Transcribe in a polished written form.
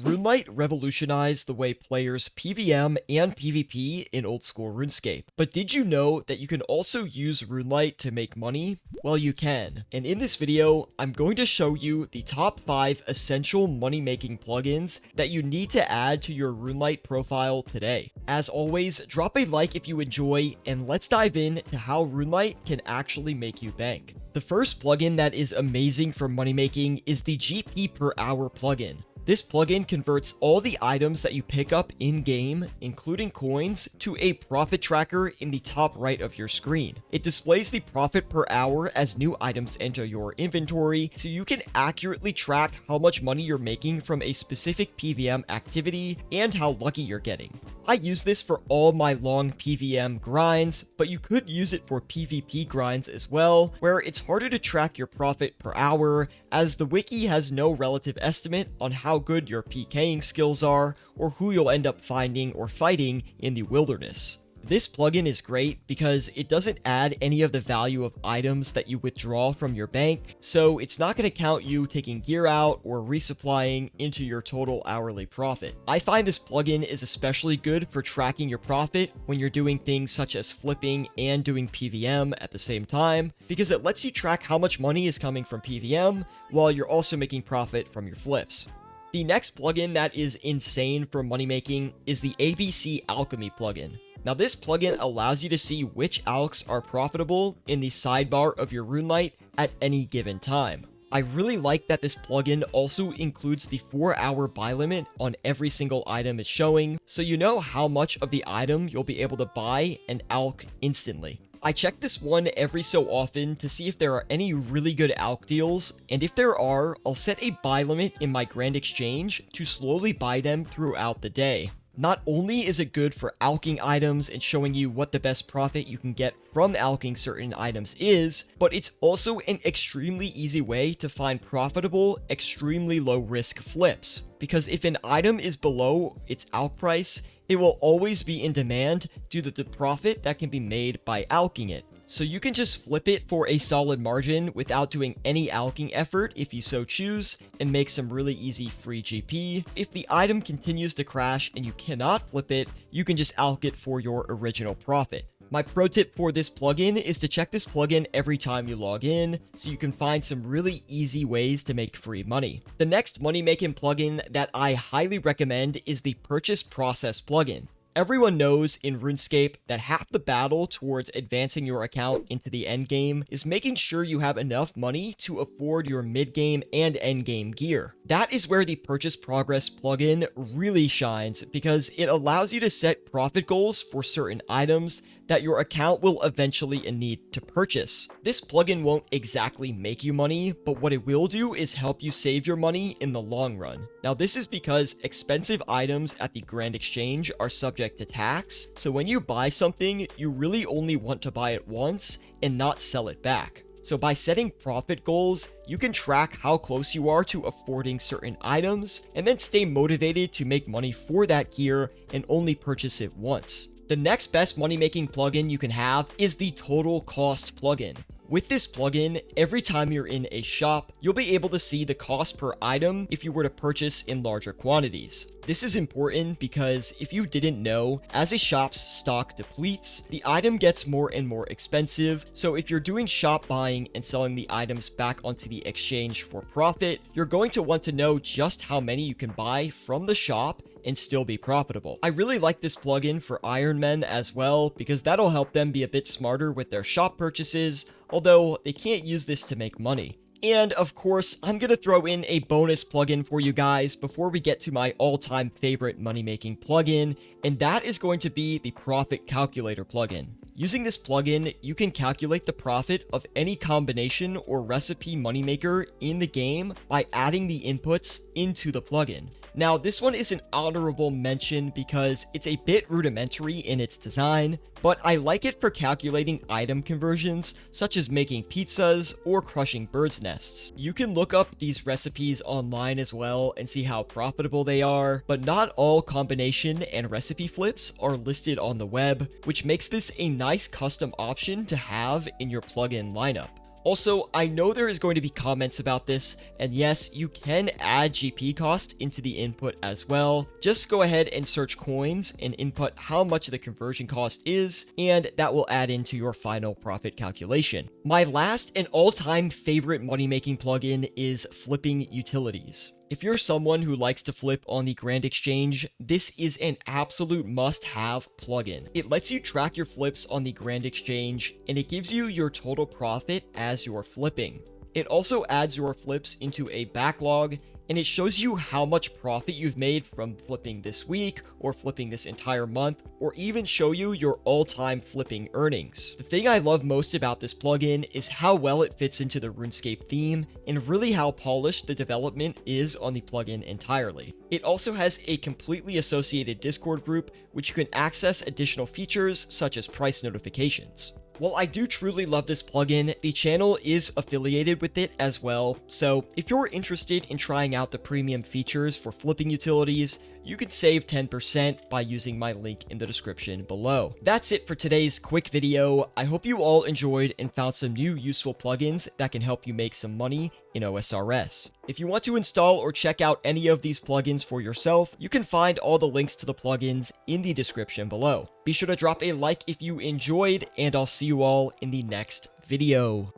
RuneLite revolutionized the way players PvM and PvP in old school RuneScape. But did you know that you can also use RuneLite to make money? Well, you can. And in this video, I'm going to show you the top 5 essential money-making plugins that you need to add to your RuneLite profile today. As always, drop a like if you enjoy, and let's dive in to how RuneLite can actually make you bank. The first plugin that is amazing for money making is the GP per hour plugin. This plugin converts all the items that you pick up in-game, including coins, to a profit tracker in the top right of your screen. It displays the profit per hour as new items enter your inventory, so you can accurately track how much money you're making from a specific PvM activity and how lucky you're getting. I use this for all my long PvM grinds, but you could use it for PvP grinds as well, where it's harder to track your profit per hour, as the wiki has no relative estimate on how good your PKing skills are, or who you'll end up finding or fighting in the wilderness. This plugin is great because it doesn't add any of the value of items that you withdraw from your bank, so it's not going to count you taking gear out or resupplying into your total hourly profit. I find this plugin is especially good for tracking your profit when you're doing things such as flipping and doing PvM at the same time, because it lets you track how much money is coming from PvM while you're also making profit from your flips. The next plugin that is insane for money making is the ABC Alchemy plugin. Now, this plugin allows you to see which alks are profitable in the sidebar of your RuneLite at any given time. I really like that this plugin also includes the 4-hour buy limit on every single item it's showing, so you know how much of the item you'll be able to buy and alk instantly. I check this one every so often to see if there are any really good alk deals, and if there are, I'll set a buy limit in my Grand Exchange to slowly buy them throughout the day. Not only is it good for alking items and showing you what the best profit you can get from alking certain items is, but it's also an extremely easy way to find profitable, extremely low risk flips. Because if an item is below its alk price, it will always be in demand due to the profit that can be made by alking it. So you can just flip it for a solid margin without doing any alking effort if you so choose, and make some really easy free GP. If the item continues to crash and you cannot flip it, you can just alk it for your original profit. My pro tip for this plugin is to check this plugin every time you log in, so you can find some really easy ways to make free money. The next money-making plugin that I highly recommend is the Purchase Process plugin. Everyone knows in RuneScape that half the battle towards advancing your account into the endgame is making sure you have enough money to afford your mid-game and endgame gear. That is where the Purchase Progress plugin really shines, because it allows you to set profit goals for certain items that your account will eventually need to purchase. This plugin won't exactly make you money, but what it will do is help you save your money in the long run. Now, this is because expensive items at the Grand Exchange are subject to tax, so when you buy something, you really only want to buy it once and not sell it back. So by setting profit goals, you can track how close you are to affording certain items, and then stay motivated to make money for that gear and only purchase it once. The next best money-making plugin you can have is the Total Cost plugin. With this plugin, every time you're in a shop, you'll be able to see the cost per item if you were to purchase in larger quantities. This is important because if you didn't know, as a shop's stock depletes, the item gets more and more expensive, so if you're doing shop buying and selling the items back onto the exchange for profit, you're going to want to know just how many you can buy from the shop and still be profitable. I really like this plugin for Ironmen as well, because that'll help them be a bit smarter with their shop purchases, although they can't use this to make money. And of course, I'm gonna throw in a bonus plugin for you guys before we get to my all-time favorite money-making plugin, and that is going to be the Profit Calculator plugin. Using this plugin, you can calculate the profit of any combination or recipe moneymaker in the game by adding the inputs into the plugin. Now, this one is an honorable mention because it's a bit rudimentary in its design, but I like it for calculating item conversions, such as making pizzas or crushing birds' nests. You can look up these recipes online as well and see how profitable they are, but not all combination and recipe flips are listed on the web, which makes this a nice custom option to have in your plugin lineup. Also, I know there is going to be comments about this, and yes, you can add GP cost into the input as well. Just go ahead and search coins and input how much the conversion cost is, and that will add into your final profit calculation. My last and all-time favorite money-making plugin is flipping utilities. If you're someone who likes to flip on the Grand Exchange, this is an absolute must-have plugin. It lets you track your flips on the Grand Exchange, and it gives you your total profit as you're flipping. It also adds your flips into a backlog, and it shows you how much profit you've made from flipping this week, or flipping this entire month, or even show you your all-time flipping earnings. The thing I love most about this plugin is how well it fits into the RuneScape theme, and really how polished the development is on the plugin entirely. It also has a completely associated Discord group, which you can access additional features such as price notifications. While I do truly love this plugin, the channel is affiliated with it as well, so if you're interested in trying out the premium features for flipping utilities, you can save 10% by using my link in the description below. That's it for today's quick video. I hope you all enjoyed and found some new useful plugins that can help you make some money in OSRS. If you want to install or check out any of these plugins for yourself, you can find all the links to the plugins in the description below. Be sure to drop a like if you enjoyed, and I'll see you all in the next video.